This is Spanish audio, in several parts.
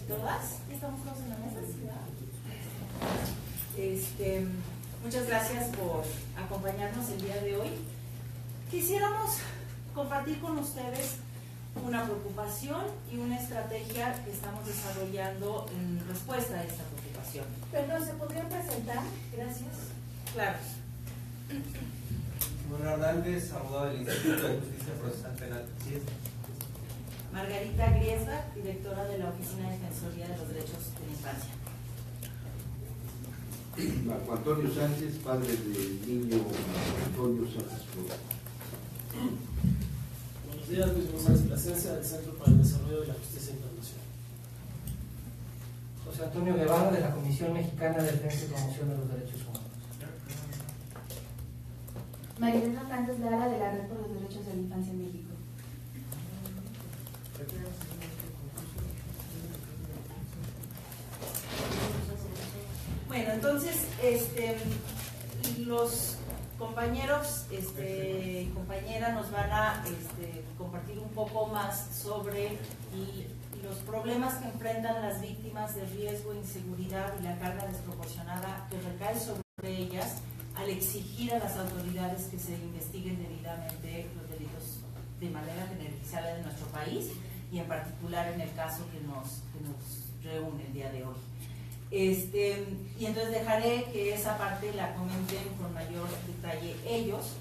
todas. ¿Estamos todos en la mesa? ¿Sí? Muchas gracias por acompañarnos el día de hoy. Quisiéramos compartir con ustedes una preocupación y una estrategia que estamos desarrollando en respuesta a esta preocupación. Perdón, ¿se podría presentar? Gracias. Claro. Manuel Hernández, abogado del Instituto de Justicia Procesal Penal. ¿Sí? Margarita Griesbach, directora de la Oficina de Defensoría de los Derechos de la Infancia. Marco Antonio Sánchez, padre del niño Antonio Sánchez Flores. Buenos días, Luis González Plasencia, del Centro para el Desarrollo de la Justicia Internacional. José Antonio Guevara, de la Comisión Mexicana de Defensa y Promoción de los Derechos Humanos. Marilena Hernández Lara, de la Red por los Derechos de la Infancia en México. Bueno, entonces, los compañeros y compañeras nos van a compartir un poco más sobre los problemas que enfrentan las víctimas de riesgo, inseguridad y la carga desproporcionada que recae sobre ellas al exigir a las autoridades que se investiguen debidamente los delitos de manera generalizada en nuestro país y en particular en el caso que nos reúne el día de hoy. Y entonces dejaré que esa parte la comenten con mayor detalle ellos.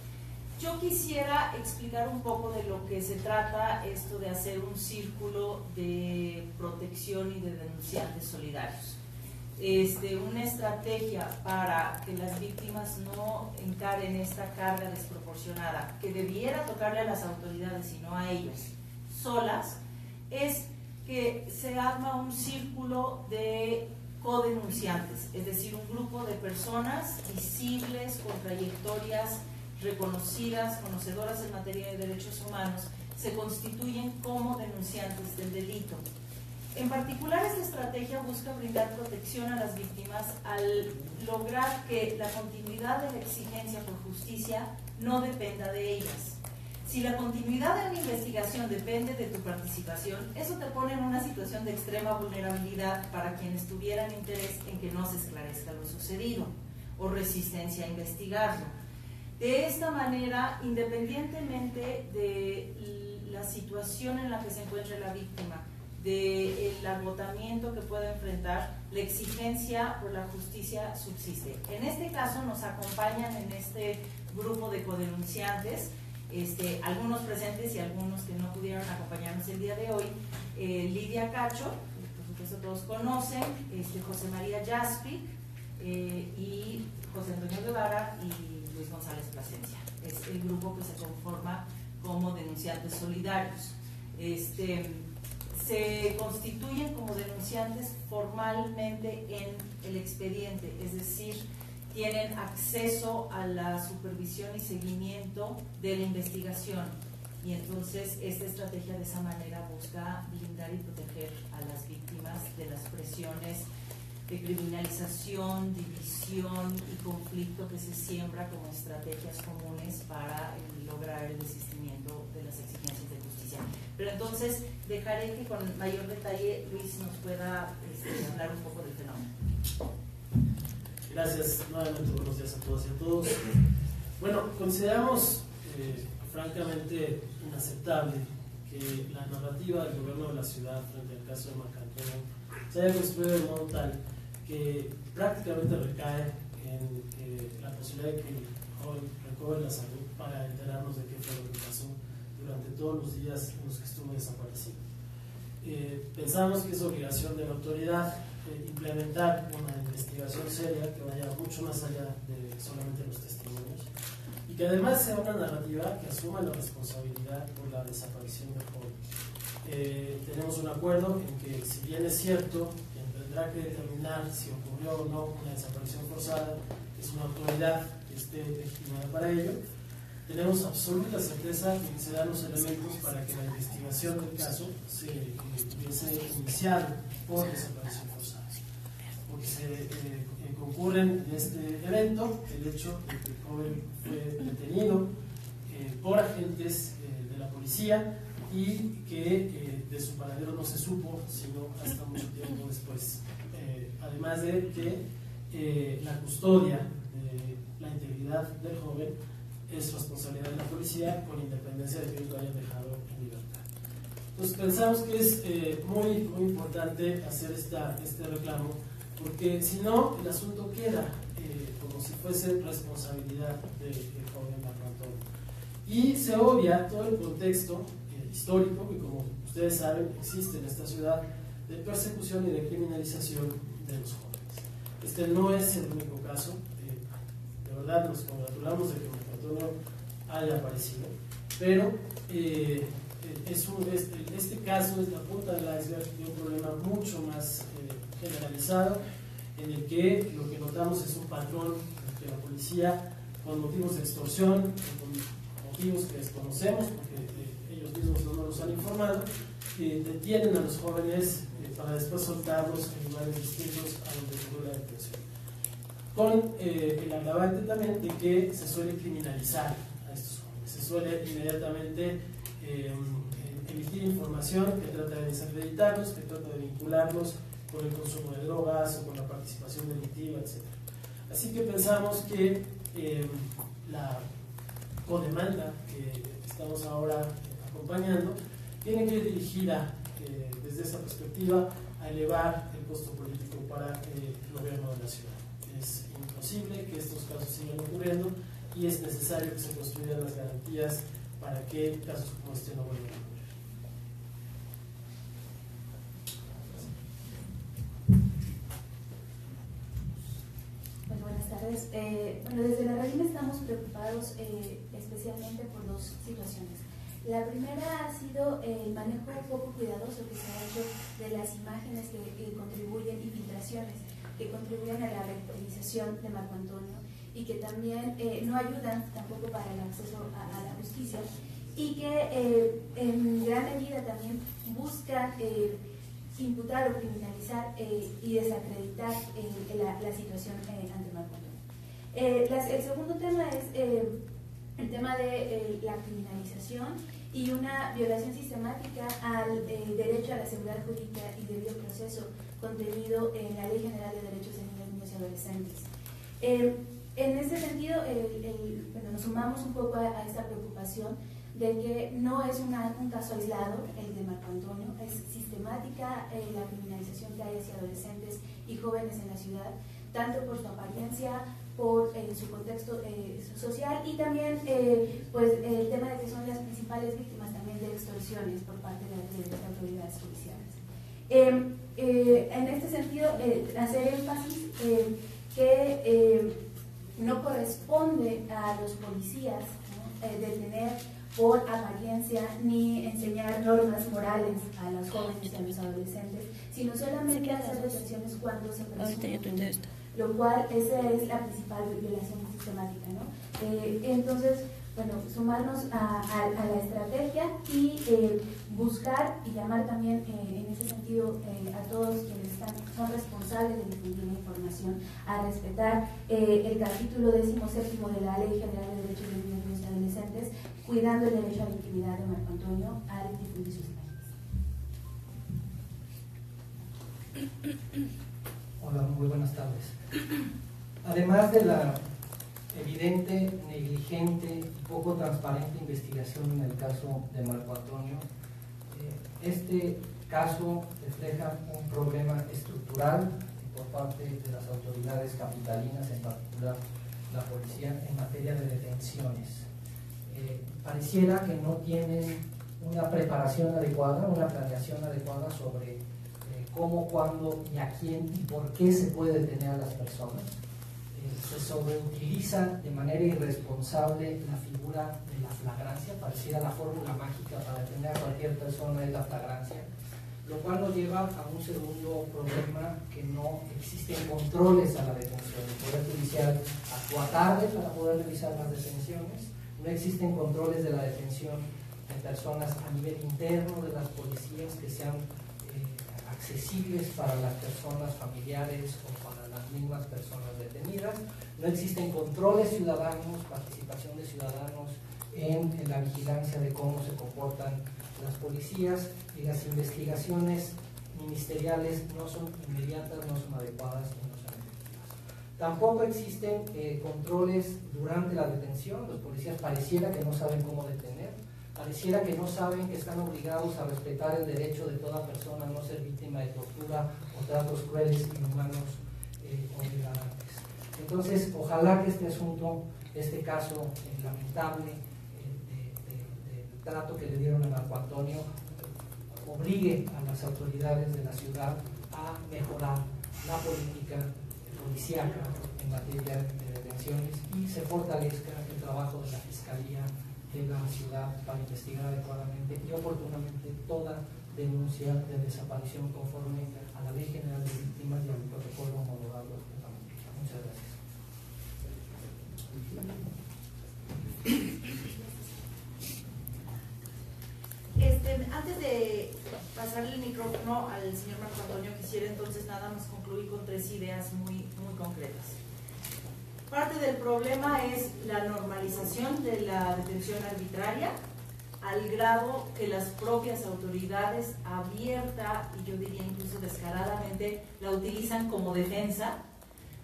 Yo quisiera explicar un poco de lo que se trata esto de hacer un círculo de protección y de denunciantes solidarios. Una estrategia para que las víctimas no encaren esta carga desproporcionada que debiera tocarle a las autoridades y no a ellas solas, es que se arma un círculo de codenunciantes, es decir, un grupo de personas visibles, con trayectorias reconocidas, conocedoras en materia de derechos humanos, se constituyen como denunciantes del delito. En particular, esta estrategia busca brindar protección a las víctimas al lograr que la continuidad de la exigencia por justicia no dependa de ellas. Si la continuidad de una investigación depende de tu participación, eso te pone en una situación de extrema vulnerabilidad para quienes tuvieran interés en que no se esclarezca lo sucedido o resistencia a investigarlo. De esta manera, independientemente de la situación en la que se encuentre la víctima, del agotamiento que pueda enfrentar, la exigencia por la justicia subsiste. En este caso nos acompañan en este grupo de codenunciantes, algunos presentes y algunos que no pudieron acompañarnos el día de hoy, Lidia Cacho, por supuesto todos conocen, José María Jaspic, y José Antonio Guevara y Luis González Plasencia. Es el grupo que se conforma como denunciantes solidarios. Se constituyen como denunciantes formalmente en el expediente, es decir, tienen acceso a la supervisión y seguimiento de la investigación, y entonces esta estrategia de esa manera busca blindar y proteger a las víctimas de las presiones de criminalización, división y conflicto que se siembra como estrategias comunes para lograr el desistimiento de las exigencias de justicia. Pero entonces dejaré que con mayor detalle Luis nos pueda hablar un poco del fenómeno. Gracias, nuevamente buenos días a todas y a todos. Bueno, consideramos francamente inaceptable que la narrativa del gobierno de la ciudad frente al caso de Marco Antonio se haya construido de modo tal que prácticamente recae en la posibilidad de que el joven recobre la salud para enterarnos de qué fue lo que pasó durante todos los días en los que estuvo desaparecido. Pensamos que es obligación de la autoridad implementar una investigación seria que vaya mucho más allá de solamente los testimonios y que además sea una narrativa que asuma la responsabilidad por la desaparición del joven. Tenemos un acuerdo en que, si bien es cierto, quien tendrá que determinar si ocurrió o no una desaparición forzada es una autoridad que esté legitimada para ello, tenemos absoluta certeza de que se dan los elementos para que la investigación del caso se hubiese iniciado por desaparición forzada. Porque se concurren en este evento el hecho de que el joven fue detenido por agentes de la policía y que de su paradero no se supo sino hasta mucho tiempo después. Además de que la custodia de la integridad del joven es responsabilidad de la policía, con independencia de que ellos lo hayan dejado en libertad. Entonces pensamos que es muy importante hacer este reclamo, porque si no el asunto queda como si fuese responsabilidad del joven Marco Antonio, y se obvia todo el contexto histórico que, como ustedes saben, existe en esta ciudad de persecución y de criminalización de los jóvenes. Este no es el único caso. De verdad nos congratulamos de que Marco Antonio haya aparecido, pero este caso es la punta del iceberg de un problema mucho más generalizado, en el que lo que notamos es un patrón en que la policía, con motivos de extorsión, con motivos que desconocemos porque ellos mismos no nos han informado, detienen a los jóvenes para después soltarlos en lugares distintos a donde se dio la detención, con el agravante también de que se suele criminalizar a estos jóvenes, se suele inmediatamente emitir información que trata de desacreditarlos, que trata de vincularlos con el consumo de drogas o con la participación delictiva, etc. Así que pensamos que la codemanda que estamos ahora acompañando tiene que ir dirigida desde esa perspectiva a elevar el costo político para el gobierno de la ciudad. Es imposible que estos casos sigan ocurriendo y es necesario que se construyan las garantías para que casos como este no vuelvan a ocurrir. Buenas tardes. Desde la RAIM estamos preocupados especialmente por dos situaciones. La primera ha sido el manejo poco cuidadoso que se ha hecho de las imágenes que contribuyen y filtraciones que contribuyen a la radicalización de Marco Antonio y que también no ayudan tampoco para el acceso a la justicia y que en gran medida también buscan imputar o criminalizar y desacreditar la situación ante Marco Antonio. El segundo tema es el tema de la criminalización y una violación sistemática al derecho a la seguridad jurídica y debido proceso contenido en la Ley General de Derechos de Niños, Niñas y Adolescentes. En ese sentido, nos sumamos un poco a esta preocupación de que no es un caso aislado el de Marco Antonio, es sistemática la criminalización que hay hacia adolescentes y jóvenes en la ciudad, tanto por su apariencia, por su contexto social y también pues el tema de que son las principales víctimas también de extorsiones por parte de las autoridades policiales. En este sentido, hacer énfasis que no corresponde a los policías, ¿no?, detener por apariencia ni enseñar normas morales a los jóvenes y a los adolescentes, sino solamente hacer detenciones cuando se presume, lo cual esa es la principal violación sistemática, ¿no? Entonces, bueno, sumarnos a la estrategia y buscar y llamar también en ese sentido a todos quienes son responsables de difundir la información a respetar el capítulo 17 de la Ley General de Derechos de Niños, Niñas y Adolescentes, cuidando el derecho a la intimidad de Marco Antonio al difundir sus imágenes. Hola, muy buenas tardes. Además de la evidente, negligente y poco transparente investigación en el caso de Marco Antonio, este caso refleja un problema estructural por parte de las autoridades capitalinas, en particular la policía, en materia de detenciones. Pareciera que no tienen una preparación adecuada, una planeación adecuada sobre cómo, cuándo y a quién y por qué se puede detener a las personas. Se sobreutiliza de manera irresponsable la figura de la flagrancia, pareciera la fórmula mágica para detener a cualquier persona es la flagrancia, lo cual nos lleva a un segundo problema, que no existen controles a la detención. El Poder Judicial actúa tarde para poder realizar las detenciones, no existen controles de la detención de personas a nivel interno de las policías que sean accesibles para las personas familiares o para las mismas personas detenidas, no existen controles ciudadanos, participación de ciudadanos en la vigilancia de cómo se comportan las policías y las investigaciones ministeriales no son inmediatas, no son adecuadas y no son efectivas. Tampoco existen controles durante la detención. Los policías pareciera que no saben cómo detener, pareciera que no saben que están obligados a respetar el derecho de toda persona a no ser víctima de tortura o tratos crueles, inhumanos o degradantes. Entonces, ojalá que este asunto, este caso lamentable del trato que le dieron a Marco Antonio, obligue a las autoridades de la ciudad a mejorar la política policíaca en materia de detenciones y se fortalezca el trabajo de la Fiscalía de la ciudad para investigar adecuadamente y oportunamente toda denuncia de desaparición conforme a la Ley General de Víctimas y al protocolo homologado de familia. Muchas gracias. Antes de pasarle el micrófono al señor Marco Antonio, quisiera entonces nada más concluir con 3 ideas muy concretas. Parte del problema es la normalización de la detención arbitraria, al grado que las propias autoridades abierta y yo diría incluso descaradamente la utilizan como defensa.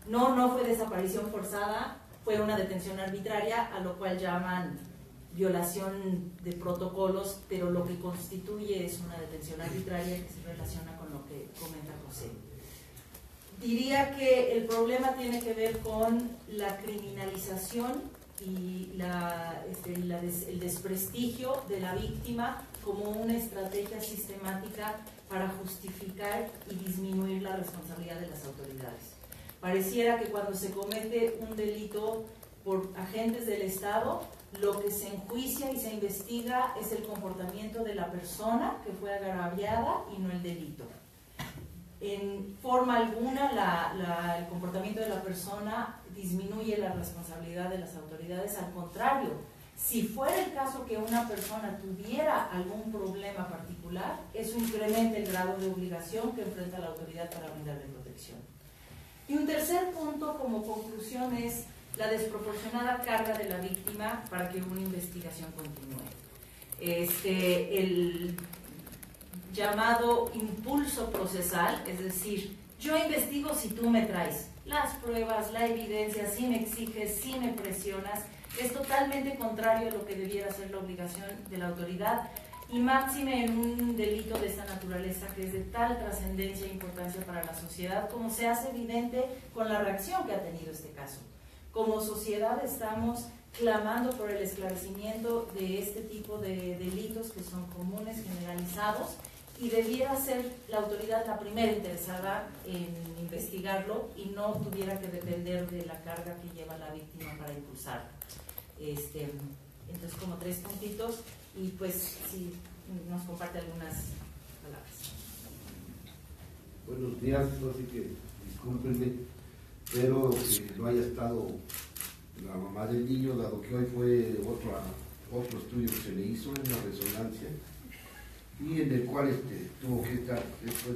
No fue desaparición forzada, fue una detención arbitraria, a lo cual llaman violación de protocolos, pero lo que constituye es una detención arbitraria que se relaciona con lo que comenta José. Diría que el problema tiene que ver con la criminalización y el desprestigio de la víctima como una estrategia sistemática para justificar y disminuir la responsabilidad de las autoridades. Pareciera que cuando se comete un delito por agentes del Estado, lo que se enjuicia y se investiga es el comportamiento de la persona que fue agraviada y no el delito. En forma alguna el comportamiento de la persona disminuye la responsabilidad de las autoridades, al contrario, si fuera el caso que una persona tuviera algún problema particular, eso incrementa el grado de obligación que enfrenta la autoridad para brindarle protección. Y un tercer punto como conclusión es la desproporcionada carga de la víctima para que una investigación continúe. El llamado impulso procesal, es decir, yo investigo si tú me traes las pruebas, la evidencia, si me exiges, si me presionas, es totalmente contrario a lo que debiera ser la obligación de la autoridad y máxime en un delito de esta naturaleza que es de tal trascendencia e importancia para la sociedad, como se hace evidente con la reacción que ha tenido este caso. Como sociedad estamos clamando por el esclarecimiento de este tipo de delitos que son comunes, generalizados, y debiera ser la autoridad la primera interesada en investigarlo y no tuviera que depender de la carga que lleva la víctima para impulsarlo. Entonces, como 3 puntitos, y pues si nos comparte algunas palabras. Buenos días, así que discúlpenme, pero que no haya estado la mamá del niño, dado que hoy fue otro estudio que se le hizo en la resonancia y en el cual tuvo que estar, después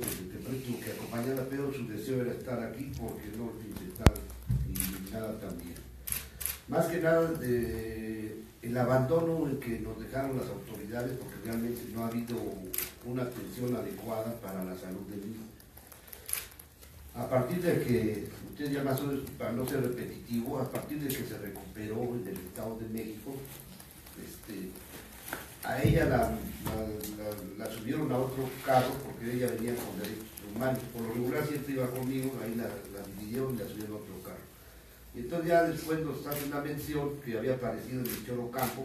tuvo que acompañarla, pero su deseo era estar aquí porque no estar eliminada también. Más que nada el abandono en que nos dejaron las autoridades, porque realmente no ha habido una atención adecuada para la salud del niño. A partir de que, usted ya más o menos, para no ser repetitivo, a partir de que se recuperó en el Estado de México, a ella la subieron a otro carro porque ella venía con derechos humanos. Por lo regular siempre iba conmigo, ahí la dividieron y la subieron a otro carro. Y entonces ya después nos hace una mención que había aparecido en el Choro Campo,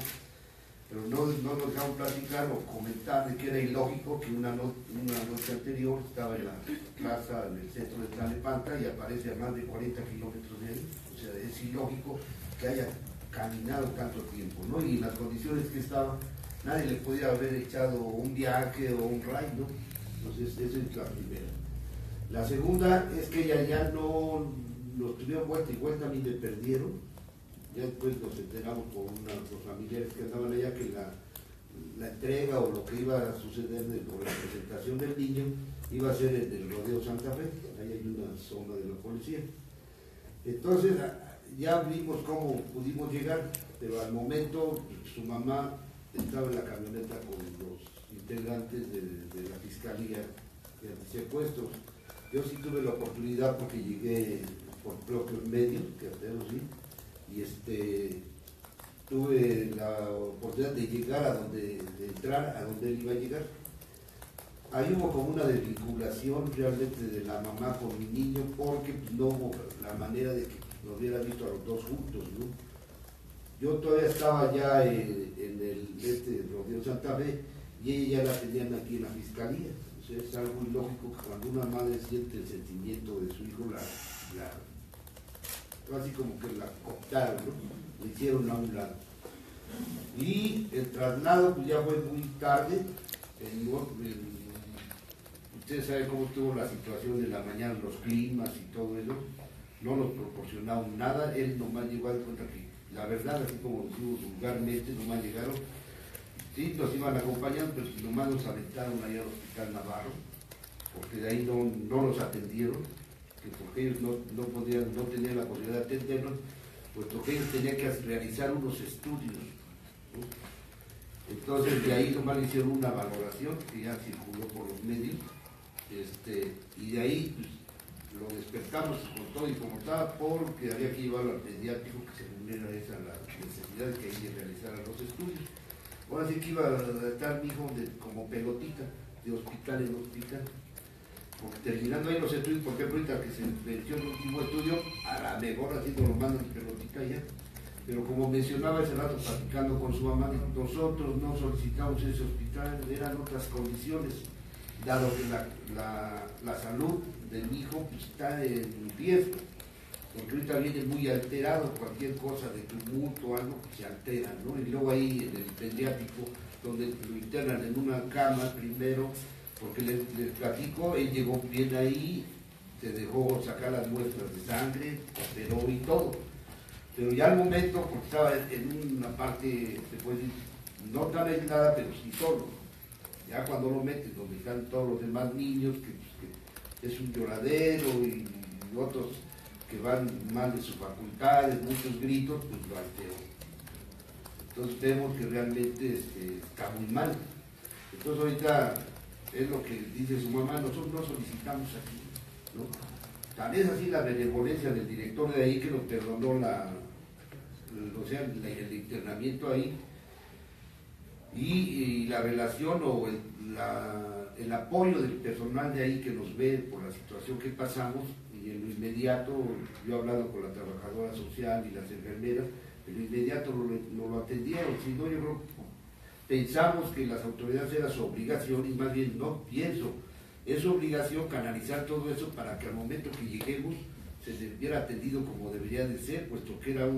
pero no nos dejaron platicar o comentar de que era ilógico que una noche anterior estaba en la plaza, en el centro de Tlalnepantla y aparece a más de 40 kilómetros de él. O sea, es ilógico que haya caminado tanto tiempo, ¿no? Y en las condiciones que estaba, nadie le podía haber echado un viaje o un ride, ¿no? Entonces, esa es la primera. La segunda es que ella ya no nos tuvieron vuelta y vuelta, a mí me perdieron. Ya después nos enteramos por los familiares que andaban allá que la entrega o lo que iba a suceder por la presentación del niño iba a ser en el Rodeo Santa Fe, ahí hay una zona de la policía. Entonces ya vimos cómo pudimos llegar, pero al momento su mamá estaba en la camioneta con integrantes de la Fiscalía de Antisecuestros. Yo sí tuve la oportunidad porque llegué por propios medios, que hacemos, ¿sí? Y tuve la oportunidad de llegar a donde, de entrar a donde él iba a llegar. Ahí hubo como una desvinculación realmente de la mamá con mi niño, porque no hubo la manera de que nos hubiera visto a los dos juntos, ¿no? Yo todavía estaba ya en el Rodeo Santa Fe y ella ya la tenían aquí en la Fiscalía. O sea, es algo ilógico que cuando una madre siente el sentimiento de su hijo, casi como que la cooptaron, ¿no? Le hicieron a un lado. Y el traslado pues ya fue muy tarde. Ustedes saben cómo estuvo la situación de la mañana, los climas y todo eso. No nos proporcionaron nada. Él nomás llegó a dar cuenta que, la verdad, así como decimos vulgarmente, nomás llegaron. Sí, nos iban acompañando, pero nomás nos aventaron allá al Hospital Navarro, porque de ahí no nos atendieron, que porque ellos no tenían la posibilidad de atendernos, puesto que ellos tenían que realizar unos estudios, ¿no? Entonces de ahí nomás le hicieron una valoración que ya circuló por los medios, y de ahí pues, lo despertamos con todo y como estaba, porque había que llevarlo al pediátrico, que se cumpliera esa la necesidad de que ahí realizaran los estudios. Ahora sí que iba a estar mi hijo como pelotita, de hospital en hospital. Porque terminando ahí los estudios, porque ahorita que se venció el último estudio, a la mejor así nos lo mandan pelotita ya. Pero como mencionaba ese rato platicando con su mamá, nosotros no solicitamos ese hospital, eran otras condiciones, dado que la salud de mi hijo pues, está en riesgo. Porque ahorita viene muy alterado, cualquier cosa de tumulto o algo se altera, ¿no? Y luego ahí en el pediátrico, donde lo internan en una cama primero, porque les platico, él llegó bien ahí, se dejó sacar las muestras de sangre, operó y todo. Pero ya al momento, porque estaba en una parte, se puede decir, no tan aislada, pero sí solo. Ya cuando lo metes, donde están todos los demás niños, que es un lloradero y otros que van mal de sus facultades, muchos gritos, pues lo alteró. Entonces vemos que realmente está muy mal. Entonces ahorita es lo que dice su mamá, nosotros no solicitamos aquí, ¿no? Tal es así la benevolencia del director de ahí que nos perdonó el internamiento ahí, y la relación o el apoyo del personal de ahí que nos ve por la situación que pasamos. Y en lo inmediato, yo he hablado con la trabajadora social y las enfermeras, en lo inmediato no lo atendieron. Si no, yo creo, pensamos que las autoridades era su obligación, y más bien no pienso, es su obligación canalizar todo eso para que al momento que lleguemos se les hubiera atendido como debería de ser, puesto que era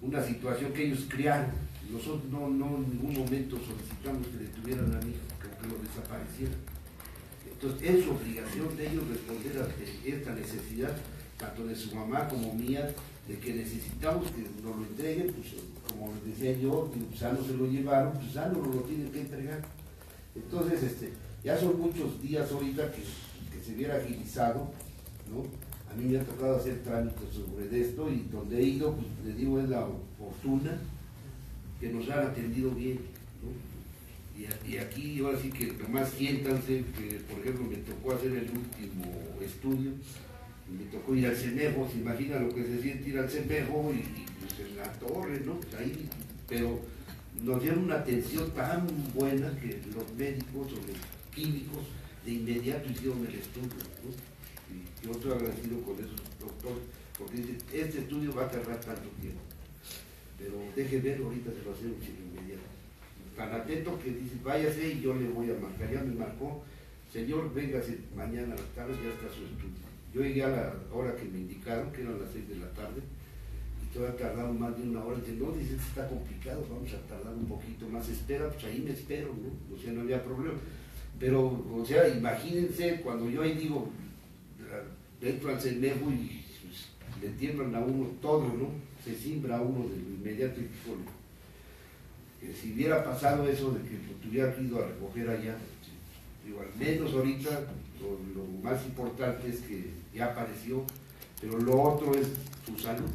una situación que ellos crearon. Nosotros no en ningún momento solicitamos que detuvieran a mi hijo, que lo desaparecieran. Entonces es obligación de ellos responder a esta necesidad, tanto de su mamá como mía, de que necesitamos que nos lo entreguen, pues como les decía yo, pues ya no se lo llevaron, pues ya no nos lo tienen que entregar. Entonces, ya son muchos días ahorita que se hubiera agilizado, ¿no? A mí me ha tocado hacer trámites sobre esto y donde he ido, pues les digo, es la fortuna que nos han atendido bien, ¿no? Y aquí ahora sí que nomás siéntanse, que por ejemplo me tocó hacer el último estudio, y me tocó ir al CEMEJO, se imagina lo que se siente ir al CEMEJO y pues en la torre, ¿no? Pues ahí, pero nos dieron una atención tan buena que los médicos o los químicos de inmediato hicieron el estudio, ¿no? Y yo estoy agradecido con esos doctores, porque dicen, este estudio va a tardar tanto tiempo, pero deje ver, ahorita se lo hacemos de inmediato. Tan atento que dice, váyase y yo le voy a marcar. Ya me marcó, señor, véngase mañana a las tardes, ya está su estudio. Yo llegué a la hora que me indicaron, que eran las 6 de la tarde, y todavía tardaron más de una hora. Dice, no, dice, está complicado, vamos a tardar un poquito más, espera, pues ahí me espero, ¿no? O sea, no había problema. Pero, o sea, imagínense, cuando yo ahí digo, entro al CEMEJO y pues, le tiemblan a uno todo, ¿no? Se simbra a uno de lo inmediato y híjole. Que si hubiera pasado eso de que lo tuviera ido a recoger allá, digo, al menos ahorita lo más importante es que ya apareció, pero lo otro es su salud.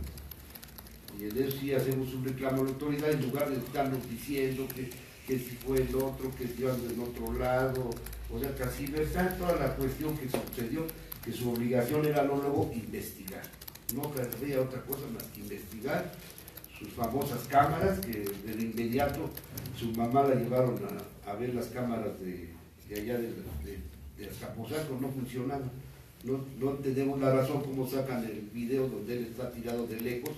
Y en eso sí hacemos un reclamo a la autoridad, en lugar de estarnos diciendo que que si fue el otro, que si ando en otro lado, o sea, transversal toda la cuestión que sucedió, que su obligación era luego investigar, no había otra cosa más que investigar sus famosas cámaras, que de inmediato su mamá la llevaron a ver las cámaras de allá de Azcapotzalco, no funcionaban. No tenemos la razón cómo sacan el video donde él está tirado de lejos,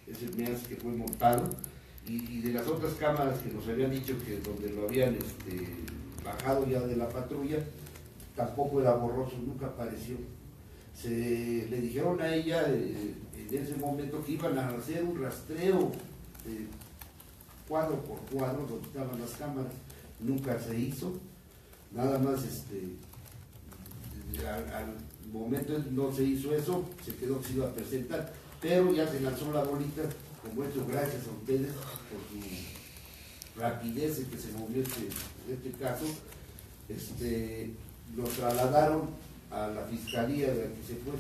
ese me hace que fue montado, y de las otras cámaras que nos habían dicho que donde lo habían bajado ya de la patrulla, tampoco era borroso, nunca apareció. Le dijeron a ella en ese momento que iban a hacer un rastreo cuadro por cuadro donde estaban las cámaras, nunca se hizo, nada más al momento no se hizo eso, se quedó que se iba a presentar, pero ya se lanzó la bolita, como eso gracias a ustedes por su rapidez en que se movió este caso, lo trasladaron a la fiscalía de aquí se fue.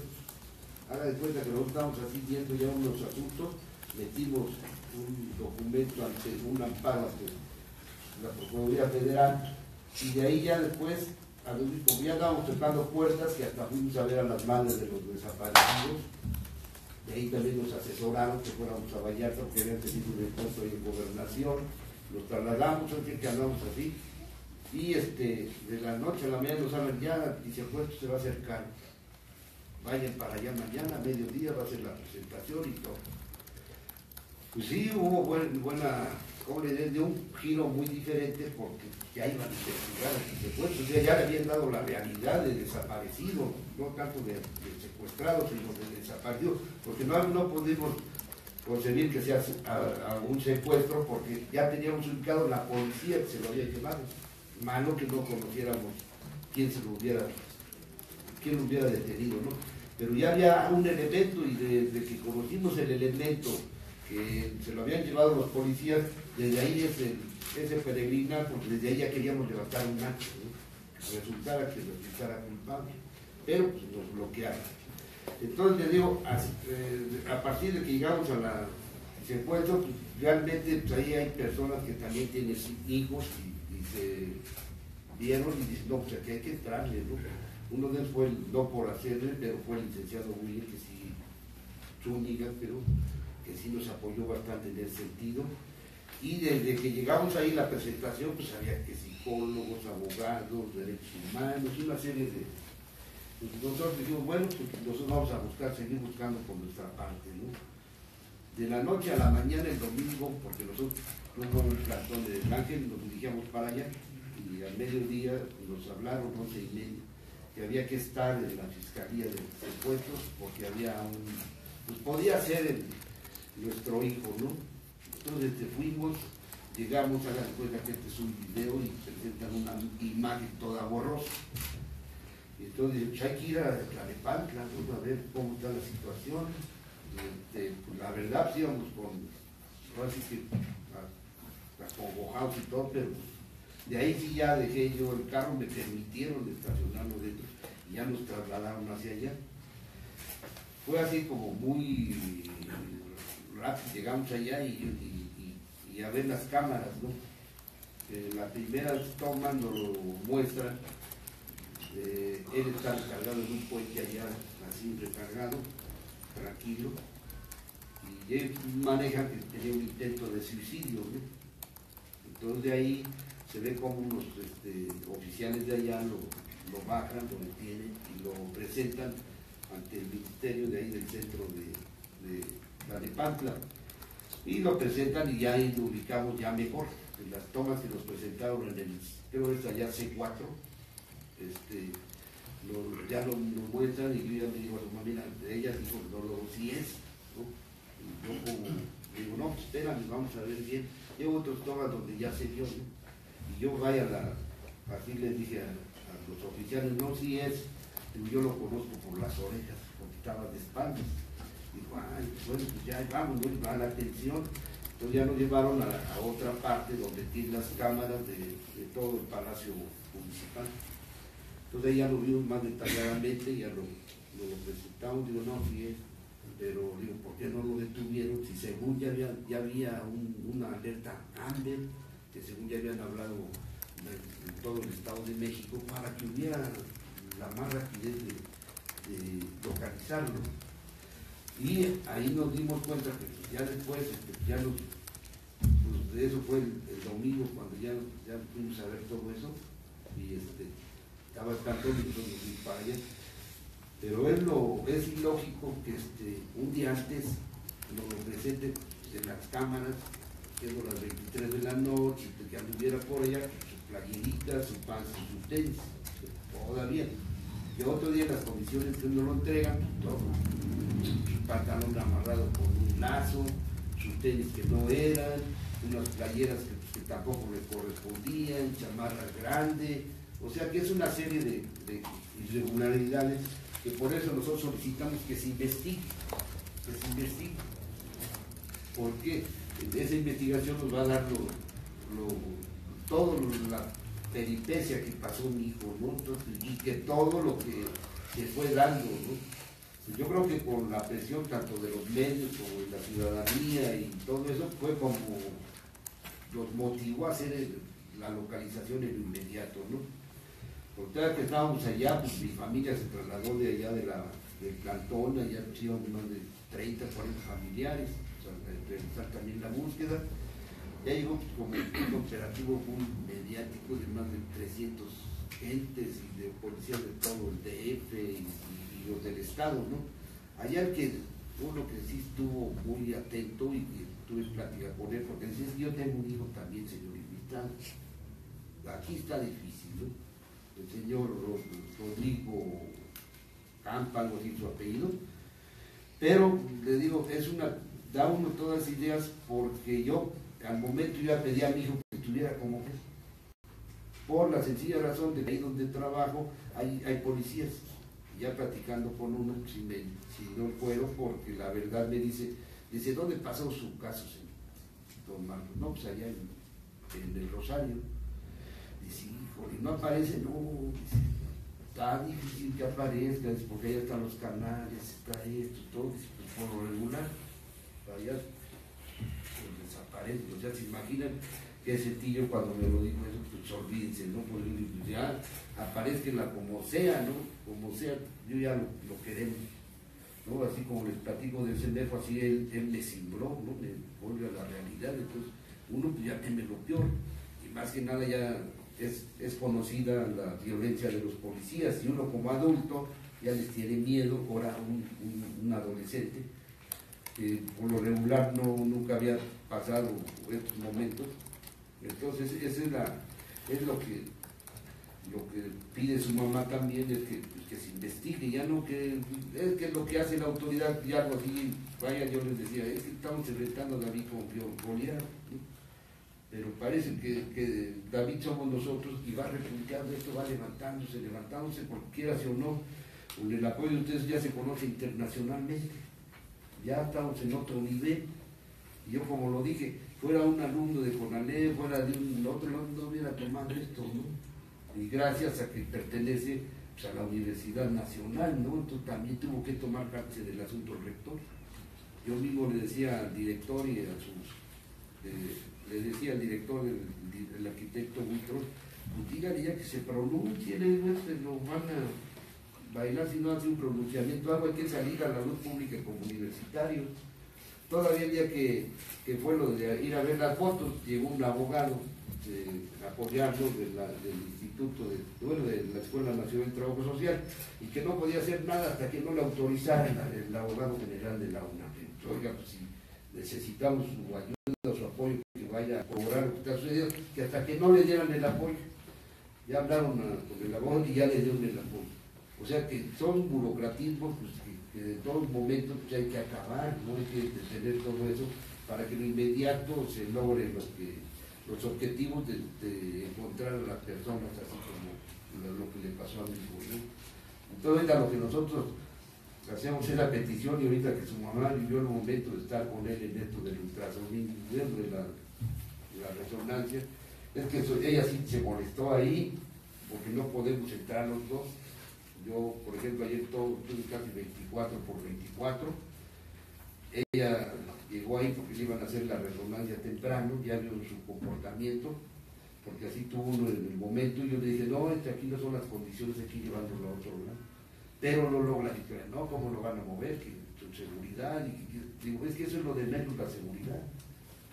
Haga de cuenta que nosotros estamos así viendo ya unos asuntos, metimos un documento ante un amparo ante la Procuraduría Federal, y de ahí ya después, como ya estábamos tocando puertas, que hasta fuimos a ver a las madres de los desaparecidos, de ahí también nos asesoraron que fuéramos a Vallarta porque habían tenido un encuentro ahí en Gobernación, los trasladamos, así que andamos así, y de la noche a la mañana nos hablan ya, y si el puesto se va a acercar, vayan para allá mañana, a mediodía va a ser la presentación y todo. Pues sí, hubo buena, como le diré, de un giro muy diferente porque ya iban a investigar el secuestro, o sea, ya le habían dado la realidad de desaparecido, no tanto de secuestrado, sino de desaparecido, porque no pudimos concebir que sea un secuestro porque ya teníamos ubicado la policía que se lo había llevado. Malo que no conociéramos quién lo hubiera detenido, ¿no? Pero ya había un elemento y desde que conocimos el elemento que se lo habían llevado los policías, desde ahí ese peregrinar, porque desde ahí ya queríamos levantar un acto, ¿no? Que resultara culpable, pero pues nos bloquearon. Entonces le digo, a partir de que llegamos a la secuestro, pues, realmente pues, ahí hay personas que también tienen hijos y se vieron y dicen, no, pues aquí hay que entrarle, ¿no? Uno de ellos fue, no por hacerle, pero fue el licenciado William, que sí, Zúñiga, pero que sí nos apoyó bastante en ese sentido. Y desde que llegamos ahí la presentación, pues había que psicólogos, abogados, derechos humanos, y una serie de... Nosotros dijimos, bueno, pues nosotros vamos a seguir buscando por nuestra parte, ¿no? De la noche a la mañana, el domingo, porque nosotros fuimos un plantón de Ángel, nos dirigíamos para allá, y al mediodía nos hablaron, 11:30, que había que estar en la Fiscalía de Secuestros, porque había pues podía ser nuestro hijo, ¿no? Entonces fuimos, llegamos a la cuenta que este es un video y presentan una imagen toda borrosa. Y entonces pues hay que ir a Tlalnepantla, ¿no? A ver cómo está la situación. Pues, la verdad, sí íbamos acongojados y todo, pero de ahí sí ya dejé yo el carro, me permitieron estacionarlo dentro y ya nos trasladaron hacia allá. Fue así como muy rápido, llegamos allá y a ver las cámaras, ¿no? La primera toma nos lo muestran, él está recargado en un puente allá, así recargado, tranquilo, y él maneja que tenía un intento de suicidio, ¿no? Entonces de ahí se ve como unos oficiales de allá lo bajan, lo detienen y lo presentan ante el ministerio de ahí del centro de Tlalnepantla, y lo presentan y ya ahí lo ubicamos ya mejor. En las tomas que nos presentaron creo que es allá C4, ya lo muestran y yo ya me digo a su mamá, mira, ella dijo, no, sí es, ¿no? Y yo como digo, no, pues espérame, vamos a ver bien. Llevo otros tomas donde ya se vio, ¿no? Y yo así les dije a los oficiales, no, sí es, yo lo conozco por las orejas, porque estaba de espaldas. Dijo, ay, bueno, pues ya vamos, ¿no? A la atención. Entonces ya nos llevaron a otra parte donde tienen las cámaras de todo el Palacio Municipal. Entonces ahí ya lo vimos más detalladamente, ya lo presentamos, digo, no, sí es, pero digo, ¿por qué no lo detuvieron? Si según ya había una alerta Amber, según ya habían hablado en todo el Estado de México, para que hubiera la más rapidez de localizarlo. Y ahí nos dimos cuenta que ya después, pues de eso fue el domingo cuando ya fuimos a ver todo eso, y estaba tanto y nos para allá. Pero es ilógico que un día antes nos presente en las cámaras, siendo las 23 de la noche, que anduviera por allá con su playerita, su panza, sus tenis, todavía. Y otro día las condiciones que uno lo entregan, todo, su pantalón amarrado con un lazo, sus tenis que no eran, unas playeras que tampoco le correspondían, chamarra grande, o sea que es una serie de irregularidades que por eso nosotros solicitamos que se investigue, porque esa investigación nos va a dar toda la peripecia que pasó mi hijo, ¿no? Entonces, y que todo lo que se fue dando, ¿no? Yo creo que con la presión tanto de los medios como de la ciudadanía y todo eso fue como los motivó a hacer la localización en lo inmediato, ¿no? Porque cada que estábamos allá, pues mi familia se trasladó de allá del plantón, allá íbamos más de 30, 40 familiares, o sea, realizar también la búsqueda. Ya llegó como un operativo muy mediático de más de 300 gentes y de policías de todo el DF y los del Estado, ¿no? Allá uno que sí estuvo muy atento y que tuve plática con él, porque decía, yo tengo un hijo también, señor invitado. Aquí está difícil, ¿no? El señor Rodrigo Campa, algo así su apellido, pero le digo, da uno todas las ideas, porque yo al momento ya pedí a mi hijo que estuviera como él, por la sencilla razón de que ahí donde trabajo hay policías, ya platicando con uno, si no puedo, porque la verdad me dice, ¿dónde pasó su caso, señor don Marcos? No, pues allá en el Rosario. Dice, híjole, no aparece, no, dice, está difícil que aparezca, dice, porque allá están los canales, está esto, todo, dice, pues por lo regular, allá pues desaparece. O sea, se imaginan que ese tío cuando me lo dijo eso, pues olvídense, ¿no? Pues ya aparezca como sea, ¿no? Como sea, yo ya lo queremos, ¿no? Así como les platico del Cenefo, así él me cimbró, ¿no? Me vuelve a la realidad, entonces uno pues ya teme lo peor, y más que nada ya es conocida la violencia de los policías, y uno como adulto ya les tiene miedo. Ahora un adolescente que por lo regular nunca había pasado estos momentos, entonces eso es lo que pide su mamá también, es que se investigue, ya no que es lo que hace la autoridad, ya algo así, vaya, yo les decía, es que estamos enfrentando a David con Goliat, ¿no? Pero parece que David somos nosotros, y va repuntando esto, va levantándose, porque quiera o no, con el apoyo de ustedes ya se conoce internacionalmente, ya estamos en otro nivel. Y yo, como lo dije, fuera un alumno de CONALEP, fuera de un otro, no hubiera tomado esto, ¿no? Y gracias a que pertenece pues, a la Universidad Nacional, ¿no? Entonces también tuvo que tomar parte del asunto el rector. Yo mismo le decía al director y le decía al director, el arquitecto Buitros, pues dígale ya que se pronuncie, lo van a bailar si no hace un pronunciamiento, algo, hay que salir a la luz pública como universitarios. Todavía el día que fue lo de ir a ver las fotos, llegó un abogado apoyarlo del Instituto, de la Escuela Nacional de Trabajo Social, y que no podía hacer nada hasta que no le autorizara el abogado general de la UNAM. Oiga, pues si necesitamos su ayuda, su apoyo, que vaya a cobrar lo que está sucediendo, que hasta que no le dieran el apoyo, ya hablaron con el abogado y ya le dieron el apoyo. O sea que son burocratismos pues, que en todos momentos pues, hay que acabar, no hay que detener todo eso para que en lo inmediato se logren los objetivos de encontrar a las personas, así como lo que le pasó a mi hijo, ¿no? Entonces, a lo que nosotros hacemos es la petición, y ahorita que su mamá vivió el momento de estar con él en esto del ultrasonido, de la resonancia, es que ella sí se molestó ahí, porque no podemos entrar los dos. Yo, por ejemplo, ayer tuve casi 24 por 24. ella llegó ahí porque le iban a hacer la resonancia temprano, ya vio su comportamiento, porque así tuvo uno en el momento, y yo le dije, no, aquí no son las condiciones, aquí llevándolo a otro lado. Pero no luego la gente, no, ¿cómo lo van a mover? Que su seguridad, digo, es que eso es lo de menos, la seguridad.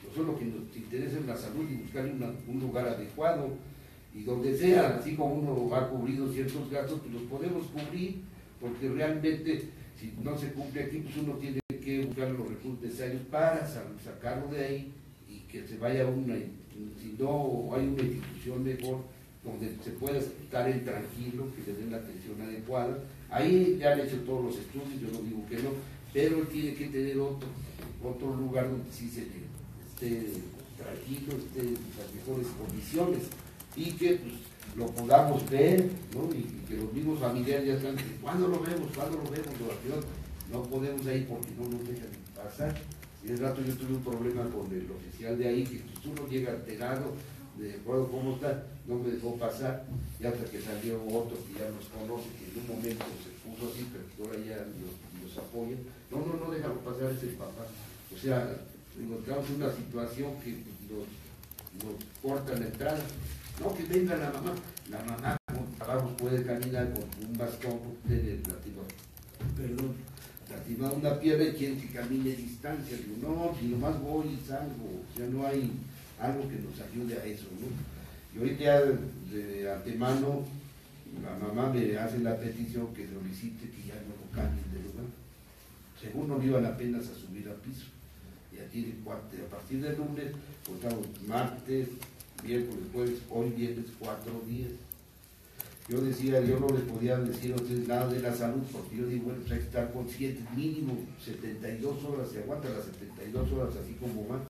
Nosotros lo que nos interesa es la salud y buscar un lugar adecuado, y donde sea, así como uno ha cubrido ciertos gastos, pues los podemos cubrir, porque realmente, si no se cumple aquí, pues uno tiene que buscar los recursos necesarios para sacarlo de ahí, y que se vaya a una, si no hay una institución mejor, donde se pueda estar en tranquilo, que le den la atención adecuada. Ahí ya han hecho todos los estudios, yo no digo que no, pero él tiene que tener otro lugar donde sí se esté tranquilo, esté en las mejores condiciones, y que pues, lo podamos ver, ¿no? Y que los mismos familiares ya están, ¿cuándo lo vemos? No podemos ir porque no nos dejan pasar. Y de rato yo tuve un problema con el oficial de ahí, que pues, uno llega alterado, de acuerdo cómo está, no me dejó pasar, y hasta que salió otro que ya nos conoce, que en un momento se puso así, pero que ahora ya nos apoya. No déjalo pasar, ese papá. O sea, encontramos una situación que nos corta la entrada. No, que venga la mamá con trabajo puede caminar con un bastón, tiene lastimado una pierna y quiere que camine distancia. Digo, no, si nomás voy y salgo, o sea, no hay algo que nos ayude a eso, ¿no? Y ahorita ya de antemano la mamá me hace la petición que solicite que ya no lo cambien de lugar. Según no iban apenas a subir a piso. Ya tiene a partir del lunes, contamos martes, miércoles, jueves, hoy viernes, 4 días. Yo decía, yo no le podía decir a ustedes nada de la salud, porque yo digo, bueno, pues hay que estar consciente, mínimo 72 horas, se aguanta las 72 horas así como van.